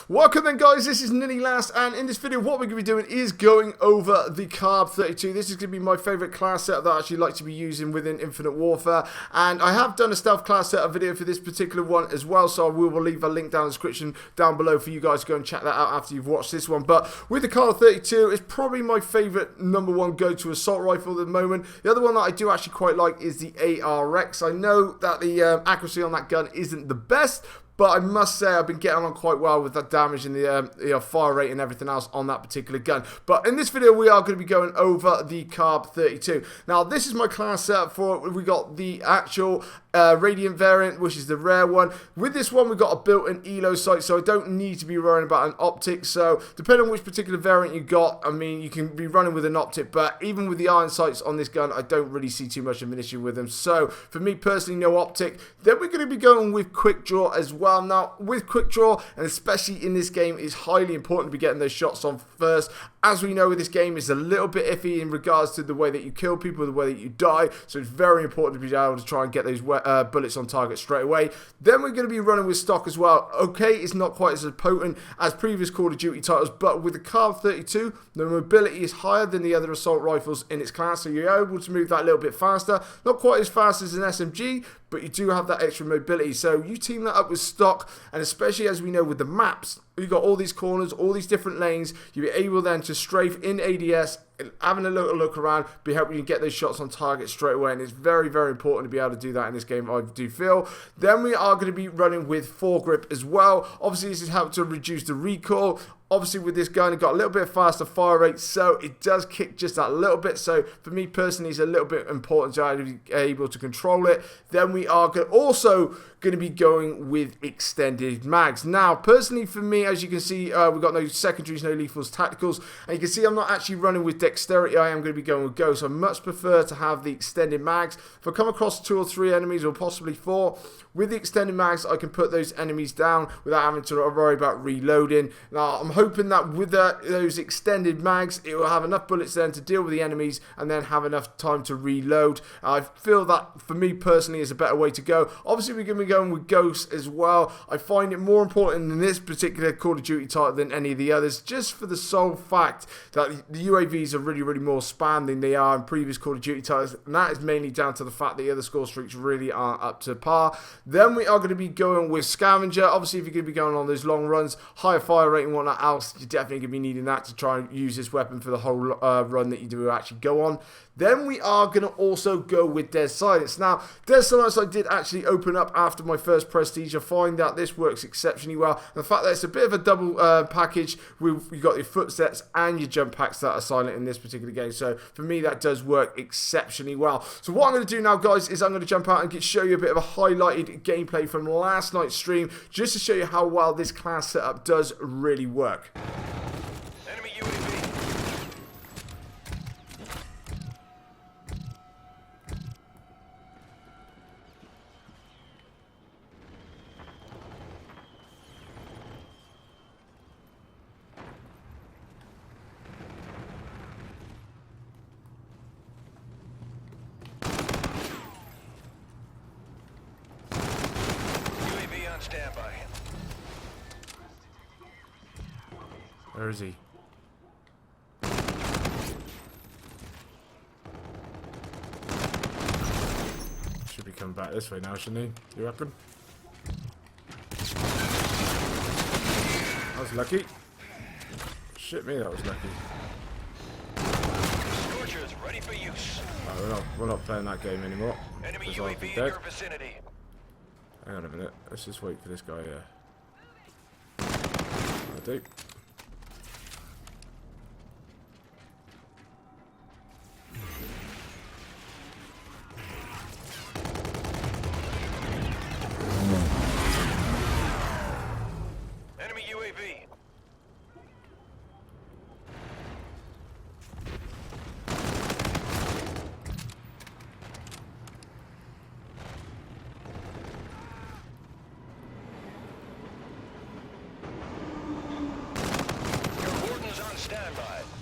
Welcome then guys, this is Nilly Last, and in this video what we're going to be doing is going over the KBAR-32. This is going to be my favourite class setup that I actually like to be using within Infinite Warfare, and I have done a stealth class setup video for this particular one as well, so I will leave a link down in the description down below for you guys to go and check that out after you've watched this one. But with the KBAR-32, it's probably my favourite #1 go-to assault rifle at the moment. The other one that I do actually quite like is the ARX. I know that the accuracy on that gun isn't the best, but I must say I've been getting on quite well with that damage and the fire rate and everything else on that particular gun. But in this video we are going to be going over the KBAR-32. Now this is my class setup for it. We got the actual Radiant variant, which is the rare one. With this one we've got a built-in ELO sight, so I don't need to be worrying about an optic. So depending on which particular variant you got, I mean, you can be running with an optic, but even with the iron sights on this gun I don't really see too much of an issue with them. So for me personally, no optic. Then we're going to be going with quick draw as well. Now with quick draw, and especially in this game, it's highly important to be getting those shots on first. As we know, this game is a little bit iffy in regards to the way that you kill people, the way that you die, so it's very important to be able to try and get those bullets on target straight away. Then we're going to be running with stock as well. Okay, it's not quite as potent as previous Call of Duty titles, but with the KBAR-32, the mobility is higher than the other assault rifles in its class, so you're able to move that a little bit faster. Not quite as fast as an SMG, but you do have that extra mobility. So you team that up with stock, and especially as we know with the maps, you've got all these corners, all these different lanes. You're able then to strafe in ADS, having a little look around, be helping you get those shots on target straight away, and it's very, very important to be able to do that in this game, I do feel. Then we are going to be running with foregrip as well. Obviously this has helped to reduce the recoil. Obviously with this gun, it got a little bit faster fire rate, so it does kick just that little bit. So for me personally, it's a little bit important to be able to control it. Then we are also going to be going with extended mags. Now personally for me, as you can see, we've got no secondaries, no lethals, tacticals, and you can see I'm not actually running with dexterity. I am going to be going with go, so I much prefer to have the extended mags. If I come across 2 or 3 enemies, or possibly 4, with the extended mags I can put those enemies down without having to worry about reloading. Now I'm hoping that with those extended mags, it will have enough bullets then to deal with the enemies and then have enough time to reload. I feel that for me personally is a better way to go. Obviously we're going to be going with ghosts as well. I find it more important in this particular Call of Duty title than any of the others, just for the sole fact that the UAVs are really more spam than they are in previous Call of Duty titles, and that is mainly down to the fact that the other score streaks really aren't up to par. Then we are going to be going with scavenger. Obviously if you're going to be going on those long runs, higher fire rate and whatnot else, you're definitely going to be needing that to try and use this weapon for the whole run that you do actually go on. Then we are going to also go with Dead Silence. Now, Dead Silence I did actually open up after my first Prestige. I find that this works exceptionally well. And the fact that it's a bit of a double package, you've got your footsteps and your jump packs that are silent in this particular game. So for me, that does work exceptionally well. So what I'm going to do now, guys, is I'm going to jump out and show you a bit of a highlighted gameplay from last night's stream, just to show you how well this class setup does really work. Enemy UAV. UAV on standby. Where is he? Should be coming back this way now, shouldn't he? You reckon? That was lucky. Shit me, that was lucky. Scorchers ready for use. No, we're not playing that game anymore. Enemy Because I'll be UAV in dead. your vicinity. Hang on a minute. Let's just wait for this guy here. I do. Enemy UAV.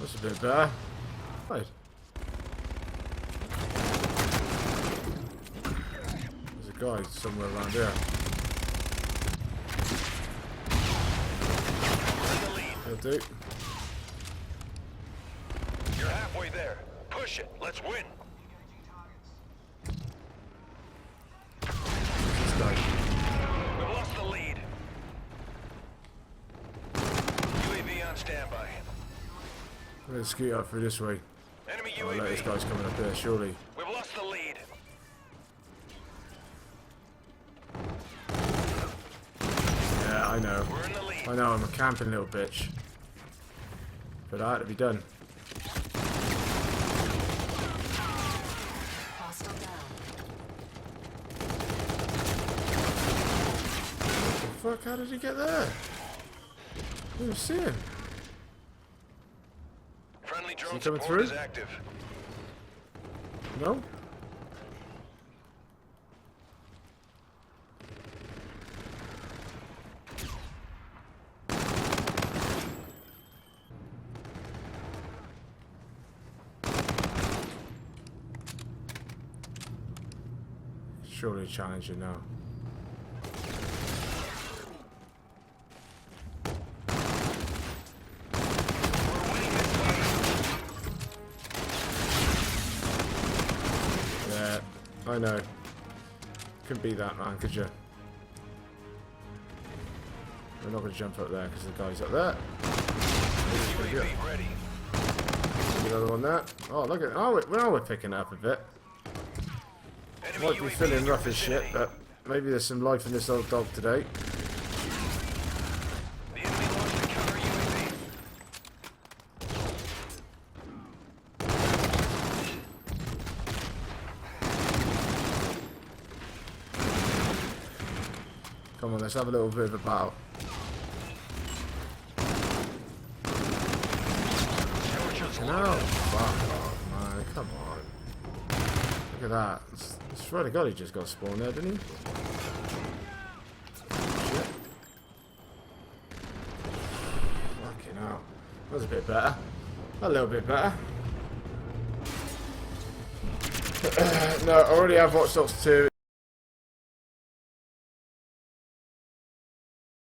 That's a bit better. Right. There's a guy somewhere around here. do. You're halfway there. Push it. Let's win. This guy. We've lost the lead. UAV on standby. Let's scoot up through this way. Enemy Oh, look, this UAV. guy's coming up there, surely. We've lost the lead. Yeah, I know. We're in the lead. I know, I'm a camping little bitch. But that had to be done. Hostile down. What the fuck? How did he get there? I didn't see him. Friendly drone coming support through? is active. No? Surely challenging now. Yeah, I know. Couldn't beat that, man, could you? We're not going to jump up there because the guy's up there. UAV ready. The other one there. Oh, look at. Oh, we're picking it up a bit. Enemy Might be UAV feeling in your rough as shit, vicinity. but maybe there's some life in this old dog today. The enemy launched a counter UAV. Come on, let's have a little bit of a battle. No, fuck off, man. Come on. Look at that. I swear to God, he just got spawned there, didn't he? Shit. Fucking hell. That was a bit better. A little bit better. No, I already have Watch Dogs 2.